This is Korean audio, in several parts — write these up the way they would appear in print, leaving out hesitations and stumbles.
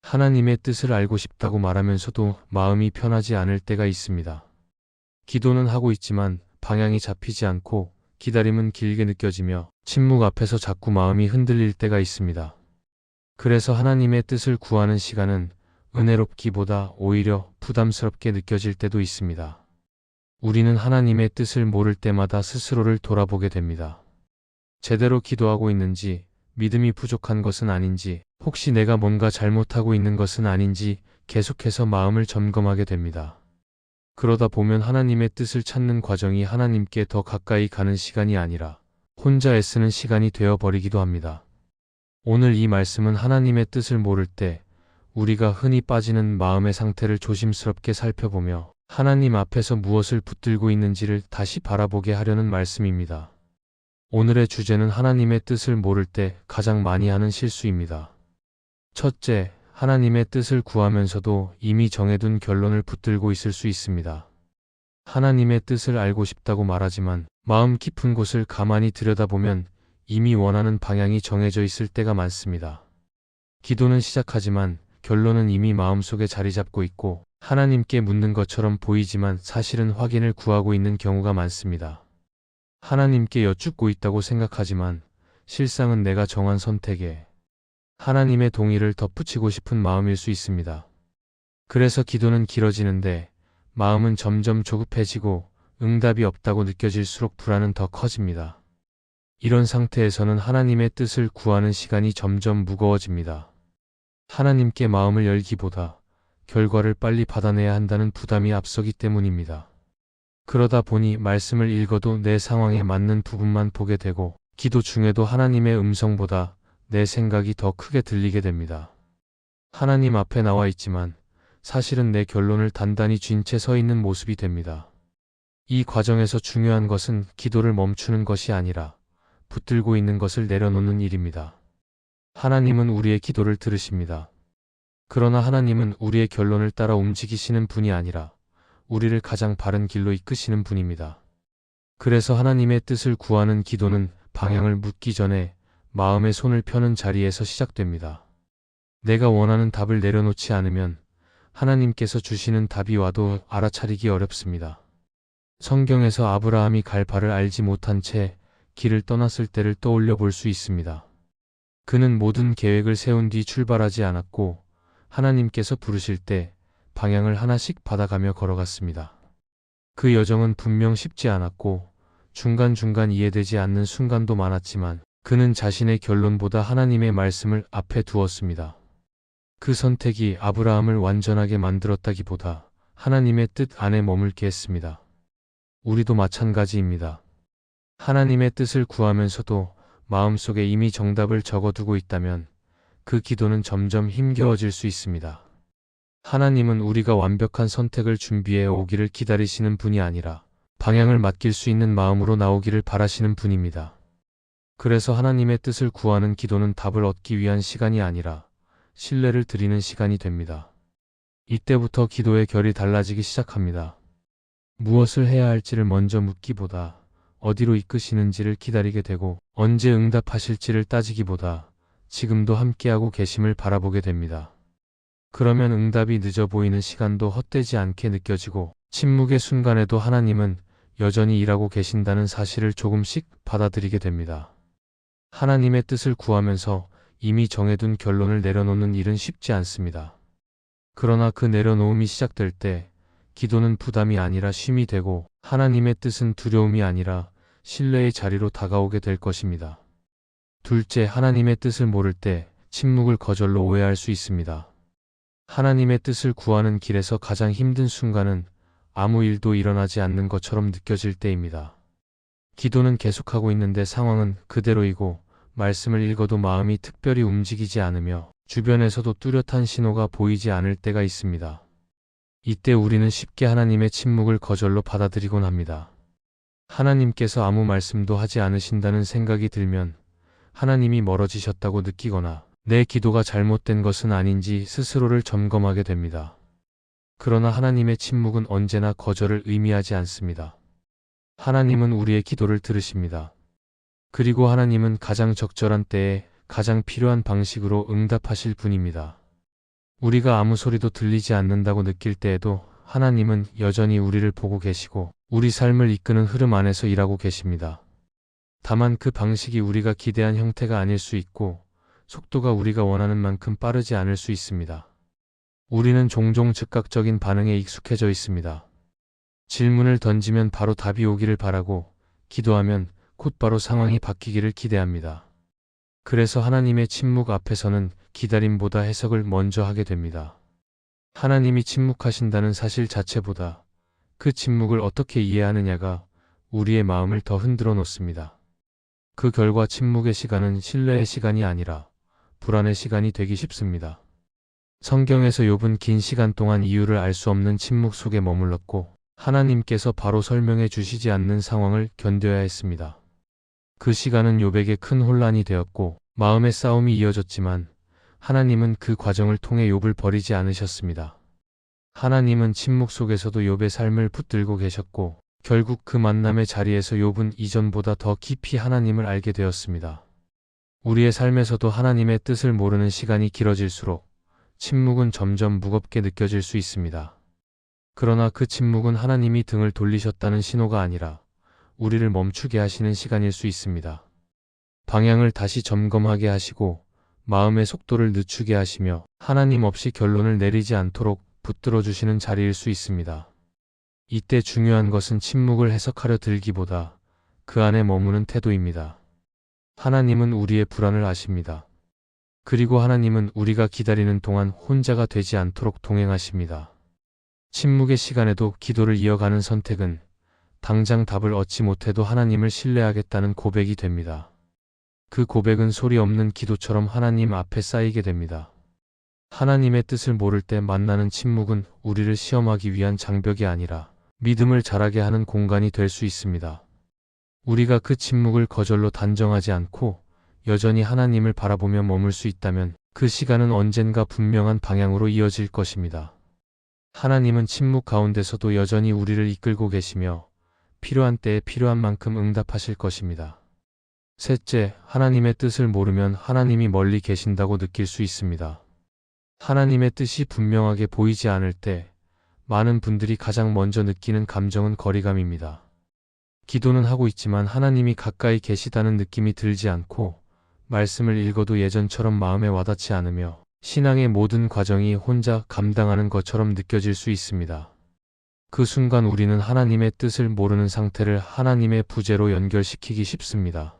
하나님의 뜻을 알고 싶다고 말하면서도 마음이 편하지 않을 때가 있습니다. 기도는 하고 있지만 방향이 잡히지 않고 기다림은 길게 느껴지며 침묵 앞에서 자꾸 마음이 흔들릴 때가 있습니다. 그래서 하나님의 뜻을 구하는 시간은 은혜롭기보다 오히려 부담스럽게 느껴질 때도 있습니다. 우리는 하나님의 뜻을 모를 때마다 스스로를 돌아보게 됩니다. 제대로 기도하고 있는지, 믿음이 부족한 것은 아닌지, 혹시 내가 뭔가 잘못하고 있는 것은 아닌지 계속해서 마음을 점검하게 됩니다. 그러다 보면 하나님의 뜻을 찾는 과정이 하나님께 더 가까이 가는 시간이 아니라 혼자 애쓰는 시간이 되어버리기도 합니다. 오늘 이 말씀은 하나님의 뜻을 모를 때 우리가 흔히 빠지는 마음의 상태를 조심스럽게 살펴보며 하나님 앞에서 무엇을 붙들고 있는지를 다시 바라보게 하려는 말씀입니다. 오늘의 주제는 하나님의 뜻을 모를 때 가장 많이 하는 실수입니다. 첫째, 하나님의 뜻을 구하면서도 이미 정해둔 결론을 붙들고 있을 수 있습니다. 하나님의 뜻을 알고 싶다고 말하지만 마음 깊은 곳을 가만히 들여다보면 이미 원하는 방향이 정해져 있을 때가 많습니다. 기도는 시작하지만 결론은 이미 마음속에 자리 잡고 있고 하나님께 묻는 것처럼 보이지만 사실은 확인을 구하고 있는 경우가 많습니다. 하나님께 여쭙고 있다고 생각하지만 실상은 내가 정한 선택에 하나님의 동의를 덧붙이고 싶은 마음일 수 있습니다. 그래서 기도는 길어지는데 마음은 점점 조급해지고 응답이 없다고 느껴질수록 불안은 더 커집니다. 이런 상태에서는 하나님의 뜻을 구하는 시간이 점점 무거워집니다. 하나님께 마음을 열기보다 결과를 빨리 받아내야 한다는 부담이 앞서기 때문입니다. 그러다 보니 말씀을 읽어도 내 상황에 맞는 부분만 보게 되고 기도 중에도 하나님의 음성보다 내 생각이 더 크게 들리게 됩니다. 하나님 앞에 나와 있지만 사실은 내 결론을 단단히 쥔 채 서 있는 모습이 됩니다. 이 과정에서 중요한 것은 기도를 멈추는 것이 아니라 붙들고 있는 것을 내려놓는 일입니다. 하나님은 우리의 기도를 들으십니다. 그러나 하나님은 우리의 결론을 따라 움직이시는 분이 아니라 우리를 가장 바른 길로 이끄시는 분입니다. 그래서 하나님의 뜻을 구하는 기도는 방향을 묻기 전에 마음의 손을 펴는 자리에서 시작됩니다. 내가 원하는 답을 내려놓지 않으면 하나님께서 주시는 답이 와도 알아차리기 어렵습니다. 성경에서 아브라함이 갈 바를 알지 못한 채 길을 떠났을 때를 떠올려 볼 수 있습니다. 그는 모든 계획을 세운 뒤 출발하지 않았고 하나님께서 부르실 때 방향을 하나씩 받아가며 걸어갔습니다. 그 여정은 분명 쉽지 않았고 중간중간 이해되지 않는 순간도 많았지만 그는 자신의 결론보다 하나님의 말씀을 앞에 두었습니다. 그 선택이 아브라함을 완전하게 만들었다기보다 하나님의 뜻 안에 머물게 했습니다. 우리도 마찬가지입니다. 하나님의 뜻을 구하면서도 마음속에 이미 정답을 적어두고 있다면 그 기도는 점점 힘겨워질 수 있습니다. 하나님은 우리가 완벽한 선택을 준비해 오기를 기다리시는 분이 아니라 방향을 맡길 수 있는 마음으로 나오기를 바라시는 분입니다. 그래서 하나님의 뜻을 구하는 기도는 답을 얻기 위한 시간이 아니라 신뢰를 드리는 시간이 됩니다. 이때부터 기도의 결이 달라지기 시작합니다. 무엇을 해야 할지를 먼저 묻기보다 어디로 이끄시는지를 기다리게 되고 언제 응답하실지를 따지기보다 지금도 함께하고 계심을 바라보게 됩니다. 그러면 응답이 늦어 보이는 시간도 헛되지 않게 느껴지고 침묵의 순간에도 하나님은 여전히 일하고 계신다는 사실을 조금씩 받아들이게 됩니다. 하나님의 뜻을 구하면서 이미 정해둔 결론을 내려놓는 일은 쉽지 않습니다. 그러나 그 내려놓음이 시작될 때 기도는 부담이 아니라 쉼이 되고 하나님의 뜻은 두려움이 아니라 신뢰의 자리로 다가오게 될 것입니다. 둘째, 하나님의 뜻을 모를 때 침묵을 거절로 오해할 수 있습니다. 하나님의 뜻을 구하는 길에서 가장 힘든 순간은 아무 일도 일어나지 않는 것처럼 느껴질 때입니다. 기도는 계속하고 있는데 상황은 그대로이고 말씀을 읽어도 마음이 특별히 움직이지 않으며 주변에서도 뚜렷한 신호가 보이지 않을 때가 있습니다. 이때 우리는 쉽게 하나님의 침묵을 거절로 받아들이곤 합니다. 하나님께서 아무 말씀도 하지 않으신다는 생각이 들면 하나님이 멀어지셨다고 느끼거나 내 기도가 잘못된 것은 아닌지 스스로를 점검하게 됩니다. 그러나 하나님의 침묵은 언제나 거절을 의미하지 않습니다. 하나님은 우리의 기도를 들으십니다. 그리고 하나님은 가장 적절한 때에 가장 필요한 방식으로 응답하실 분입니다. 우리가 아무 소리도 들리지 않는다고 느낄 때에도 하나님은 여전히 우리를 보고 계시고 우리 삶을 이끄는 흐름 안에서 일하고 계십니다. 다만 그 방식이 우리가 기대한 형태가 아닐 수 있고 속도가 우리가 원하는 만큼 빠르지 않을 수 있습니다. 우리는 종종 즉각적인 반응에 익숙해져 있습니다. 질문을 던지면 바로 답이 오기를 바라고 기도하면 곧바로 상황이 바뀌기를 기대합니다. 그래서 하나님의 침묵 앞에서는 기다림보다 해석을 먼저 하게 됩니다. 하나님이 침묵하신다는 사실 자체보다 그 침묵을 어떻게 이해하느냐가 우리의 마음을 더 흔들어 놓습니다. 그 결과 침묵의 시간은 신뢰의 시간이 아니라 불안의 시간이 되기 쉽습니다. 성경에서 욥은 긴 시간 동안 이유를 알 수 없는 침묵 속에 머물렀고 하나님께서 바로 설명해 주시지 않는 상황을 견뎌야 했습니다. 그 시간은 욥에게 큰 혼란이 되었고 마음의 싸움이 이어졌지만 하나님은 그 과정을 통해 욥을 버리지 않으셨습니다. 하나님은 침묵 속에서도 욥의 삶을 붙들고 계셨고 결국 그 만남의 자리에서 욥은 이전보다 더 깊이 하나님을 알게 되었습니다. 우리의 삶에서도 하나님의 뜻을 모르는 시간이 길어질수록 침묵은 점점 무겁게 느껴질 수 있습니다. 그러나 그 침묵은 하나님이 등을 돌리셨다는 신호가 아니라 우리를 멈추게 하시는 시간일 수 있습니다. 방향을 다시 점검하게 하시고 마음의 속도를 늦추게 하시며 하나님 없이 결론을 내리지 않도록 붙들어 주시는 자리일 수 있습니다. 이때 중요한 것은 침묵을 해석하려 들기보다 그 안에 머무는 태도입니다. 하나님은 우리의 불안을 아십니다. 그리고 하나님은 우리가 기다리는 동안 혼자가 되지 않도록 동행하십니다. 침묵의 시간에도 기도를 이어가는 선택은 당장 답을 얻지 못해도 하나님을 신뢰하겠다는 고백이 됩니다. 그 고백은 소리 없는 기도처럼 하나님 앞에 쌓이게 됩니다. 하나님의 뜻을 모를 때 만나는 침묵은 우리를 시험하기 위한 장벽이 아니라 믿음을 자라게 하는 공간이 될 수 있습니다. 우리가 그 침묵을 거절로 단정하지 않고 여전히 하나님을 바라보며 머물 수 있다면 그 시간은 언젠가 분명한 방향으로 이어질 것입니다. 하나님은 침묵 가운데서도 여전히 우리를 이끌고 계시며 필요한 때에 필요한 만큼 응답하실 것입니다. 셋째, 하나님의 뜻을 모르면 하나님이 멀리 계신다고 느낄 수 있습니다. 하나님의 뜻이 분명하게 보이지 않을 때 많은 분들이 가장 먼저 느끼는 감정은 거리감입니다. 기도는 하고 있지만 하나님이 가까이 계시다는 느낌이 들지 않고 말씀을 읽어도 예전처럼 마음에 와닿지 않으며 신앙의 모든 과정이 혼자 감당하는 것처럼 느껴질 수 있습니다. 그 순간 우리는 하나님의 뜻을 모르는 상태를 하나님의 부재로 연결시키기 쉽습니다.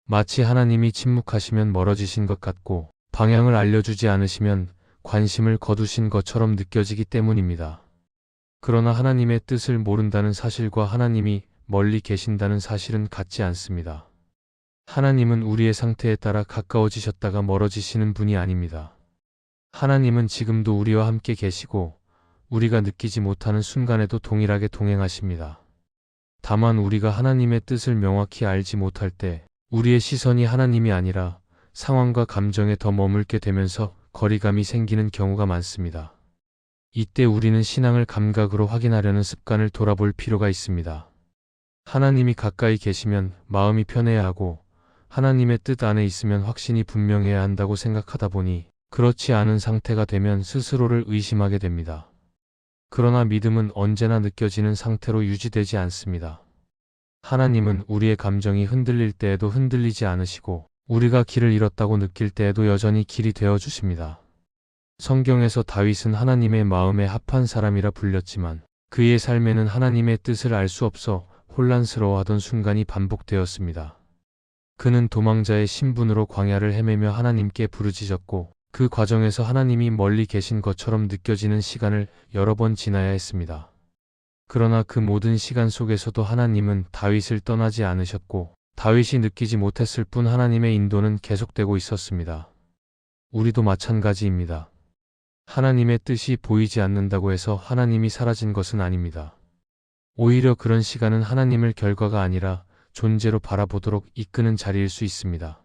마치 하나님이 침묵하시면 멀어지신 것 같고 방향을 알려주지 않으시면 관심을 거두신 것처럼 느껴지기 때문입니다. 그러나 하나님의 뜻을 모른다는 사실과 하나님이 멀리 계신다는 사실은 같지 않습니다. 하나님은 우리의 상태에 따라 가까워지셨다가 멀어지시는 분이 아닙니다. 하나님은 지금도 우리와 함께 계시고 우리가 느끼지 못하는 순간에도 동일하게 동행하십니다. 다만 우리가 하나님의 뜻을 명확히 알지 못할 때 우리의 시선이 하나님이 아니라 상황과 감정에 더 머물게 되면서 거리감이 생기는 경우가 많습니다. 이때 우리는 신앙을 감각으로 확인하려는 습관을 돌아볼 필요가 있습니다. 하나님이 가까이 계시면 마음이 편해야 하고 하나님의 뜻 안에 있으면 확신이 분명해야 한다고 생각하다 보니 그렇지 않은 상태가 되면 스스로를 의심하게 됩니다. 그러나 믿음은 언제나 느껴지는 상태로 유지되지 않습니다. 하나님은 우리의 감정이 흔들릴 때에도 흔들리지 않으시고 우리가 길을 잃었다고 느낄 때에도 여전히 길이 되어 주십니다. 성경에서 다윗은 하나님의 마음에 합한 사람이라 불렸지만 그의 삶에는 하나님의 뜻을 알 수 없어 혼란스러워하던 순간이 반복되었습니다. 그는 도망자의 신분으로 광야를 헤매며 하나님께 부르짖었고 그 과정에서 하나님이 멀리 계신 것처럼 느껴지는 시간을 여러 번 지나야 했습니다. 그러나 그 모든 시간 속에서도 하나님은 다윗을 떠나지 않으셨고 다윗이 느끼지 못했을 뿐 하나님의 인도는 계속되고 있었습니다. 우리도 마찬가지입니다. 하나님의 뜻이 보이지 않는다고 해서 하나님이 사라진 것은 아닙니다. 오히려 그런 시간은 하나님을 결과가 아니라 존재로 바라보도록 이끄는 자리일 수 있습니다.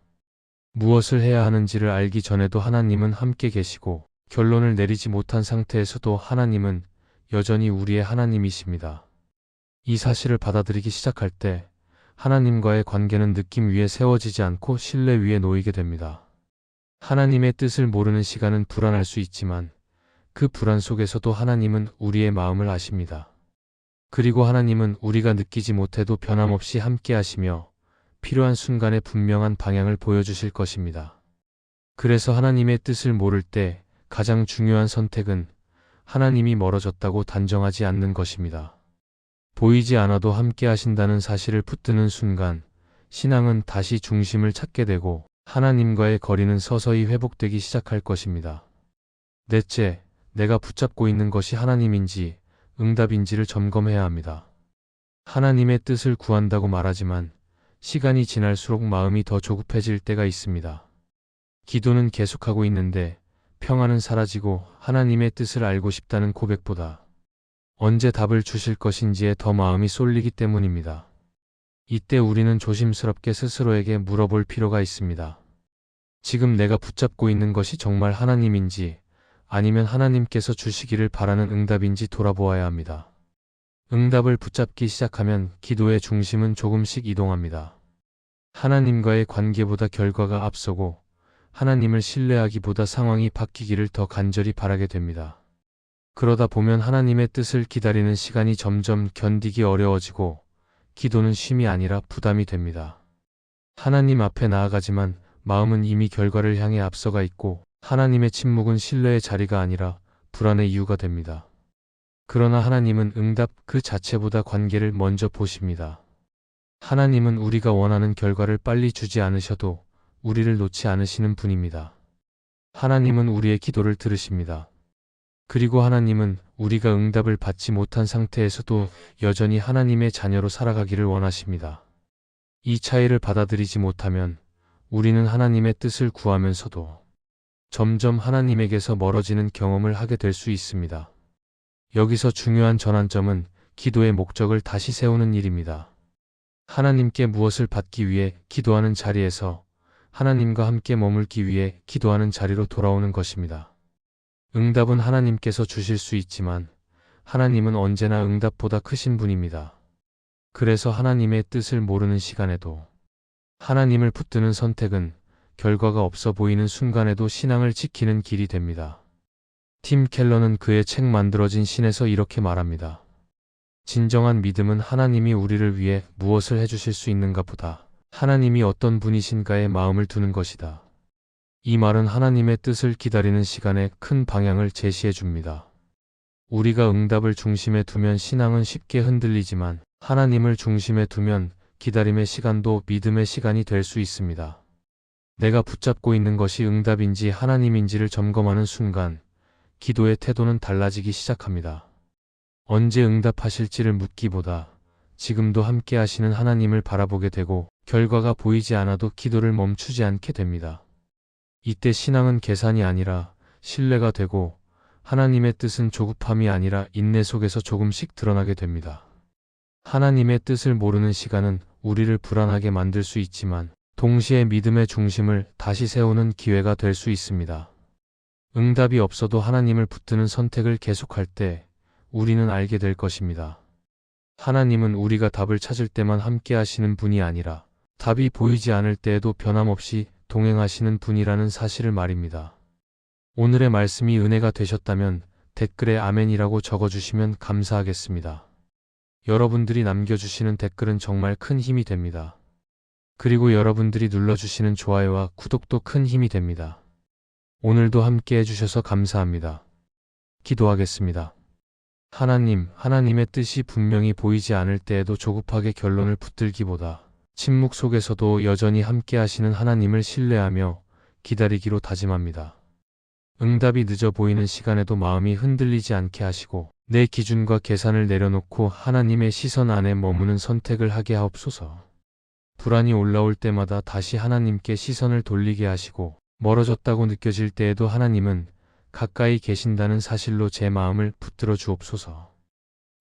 무엇을 해야 하는지를 알기 전에도 하나님은 함께 계시고 결론을 내리지 못한 상태에서도 하나님은 여전히 우리의 하나님이십니다. 이 사실을 받아들이기 시작할 때 하나님과의 관계는 느낌 위에 세워지지 않고 신뢰 위에 놓이게 됩니다. 하나님의 뜻을 모르는 시간은 불안할 수 있지만 그 불안 속에서도 하나님은 우리의 마음을 아십니다. 그리고 하나님은 우리가 느끼지 못해도 변함없이 함께 하시며 필요한 순간에 분명한 방향을 보여주실 것입니다. 그래서 하나님의 뜻을 모를 때 가장 중요한 선택은 하나님이 멀어졌다고 단정하지 않는 것입니다. 보이지 않아도 함께 하신다는 사실을 붙드는 순간 신앙은 다시 중심을 찾게 되고 하나님과의 거리는 서서히 회복되기 시작할 것입니다. 넷째, 내가 붙잡고 있는 것이 하나님인지 응답인지를 점검해야 합니다. 하나님의 뜻을 구한다고 말하지만 시간이 지날수록 마음이 더 조급해질 때가 있습니다. 기도는 계속하고 있는데 평안은 사라지고 하나님의 뜻을 알고 싶다는 고백보다 언제 답을 주실 것인지에 더 마음이 쏠리기 때문입니다. 이때 우리는 조심스럽게 스스로에게 물어볼 필요가 있습니다. 지금 내가 붙잡고 있는 것이 정말 하나님인지 아니면 하나님께서 주시기를 바라는 응답인지 돌아보아야 합니다. 응답을 붙잡기 시작하면 기도의 중심은 조금씩 이동합니다. 하나님과의 관계보다 결과가 앞서고 하나님을 신뢰하기보다 상황이 바뀌기를 더 간절히 바라게 됩니다. 그러다 보면 하나님의 뜻을 기다리는 시간이 점점 견디기 어려워지고 기도는 쉼이 아니라 부담이 됩니다. 하나님 앞에 나아가지만 마음은 이미 결과를 향해 앞서가 있고 하나님의 침묵은 신뢰의 자리가 아니라 불안의 이유가 됩니다. 그러나 하나님은 응답 그 자체보다 관계를 먼저 보십니다. 하나님은 우리가 원하는 결과를 빨리 주지 않으셔도 우리를 놓지 않으시는 분입니다. 하나님은 우리의 기도를 들으십니다. 그리고 하나님은 우리가 응답을 받지 못한 상태에서도 여전히 하나님의 자녀로 살아가기를 원하십니다. 이 차이를 받아들이지 못하면 우리는 하나님의 뜻을 구하면서도 점점 하나님에게서 멀어지는 경험을 하게 될 수 있습니다. 여기서 중요한 전환점은 기도의 목적을 다시 세우는 일입니다. 하나님께 무엇을 받기 위해 기도하는 자리에서 하나님과 함께 머물기 위해 기도하는 자리로 돌아오는 것입니다. 응답은 하나님께서 주실 수 있지만 하나님은 언제나 응답보다 크신 분입니다. 그래서 하나님의 뜻을 모르는 시간에도 하나님을 붙드는 선택은 결과가 없어 보이는 순간에도 신앙을 지키는 길이 됩니다. 팀 켈러는 그의 책 만들어진 신에서 이렇게 말합니다. 진정한 믿음은 하나님이 우리를 위해 무엇을 해주실 수 있는가 보다 하나님이 어떤 분이신가에 마음을 두는 것이다. 이 말은 하나님의 뜻을 기다리는 시간에 큰 방향을 제시해 줍니다. 우리가 응답을 중심에 두면 신앙은 쉽게 흔들리지만 하나님을 중심에 두면 기다림의 시간도 믿음의 시간이 될 수 있습니다. 내가 붙잡고 있는 것이 응답인지 하나님인지를 점검하는 순간 기도의 태도는 달라지기 시작합니다. 언제 응답하실지를 묻기보다 지금도 함께 하시는 하나님을 바라보게 되고 결과가 보이지 않아도 기도를 멈추지 않게 됩니다. 이때 신앙은 계산이 아니라 신뢰가 되고 하나님의 뜻은 조급함이 아니라 인내 속에서 조금씩 드러나게 됩니다. 하나님의 뜻을 모르는 시간은 우리를 불안하게 만들 수 있지만 동시에 믿음의 중심을 다시 세우는 기회가 될 수 있습니다. 응답이 없어도 하나님을 붙드는 선택을 계속할 때 우리는 알게 될 것입니다. 하나님은 우리가 답을 찾을 때만 함께 하시는 분이 아니라 답이 보이지 않을 때에도 변함없이 동행하시는 분이라는 사실을 말입니다. 오늘의 말씀이 은혜가 되셨다면 댓글에 아멘이라고 적어주시면 감사하겠습니다. 여러분들이 남겨주시는 댓글은 정말 큰 힘이 됩니다. 그리고 여러분들이 눌러주시는 좋아요와 구독도 큰 힘이 됩니다. 오늘도 함께 해주셔서 감사합니다. 기도하겠습니다. 하나님, 하나님의 뜻이 분명히 보이지 않을 때에도 조급하게 결론을 붙들기보다 침묵 속에서도 여전히 함께 하시는 하나님을 신뢰하며 기다리기로 다짐합니다. 응답이 늦어 보이는 시간에도 마음이 흔들리지 않게 하시고 내 기준과 계산을 내려놓고 하나님의 시선 안에 머무는 선택을 하게 하옵소서. 불안이 올라올 때마다 다시 하나님께 시선을 돌리게 하시고 멀어졌다고 느껴질 때에도 하나님은 가까이 계신다는 사실로 제 마음을 붙들어 주옵소서.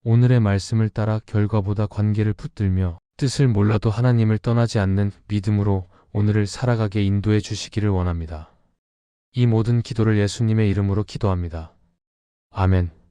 오늘의 말씀을 따라 결과보다 관계를 붙들며 뜻을 몰라도 하나님을 떠나지 않는 믿음으로 오늘을 살아가게 인도해 주시기를 원합니다. 이 모든 기도를 예수님의 이름으로 기도합니다. 아멘.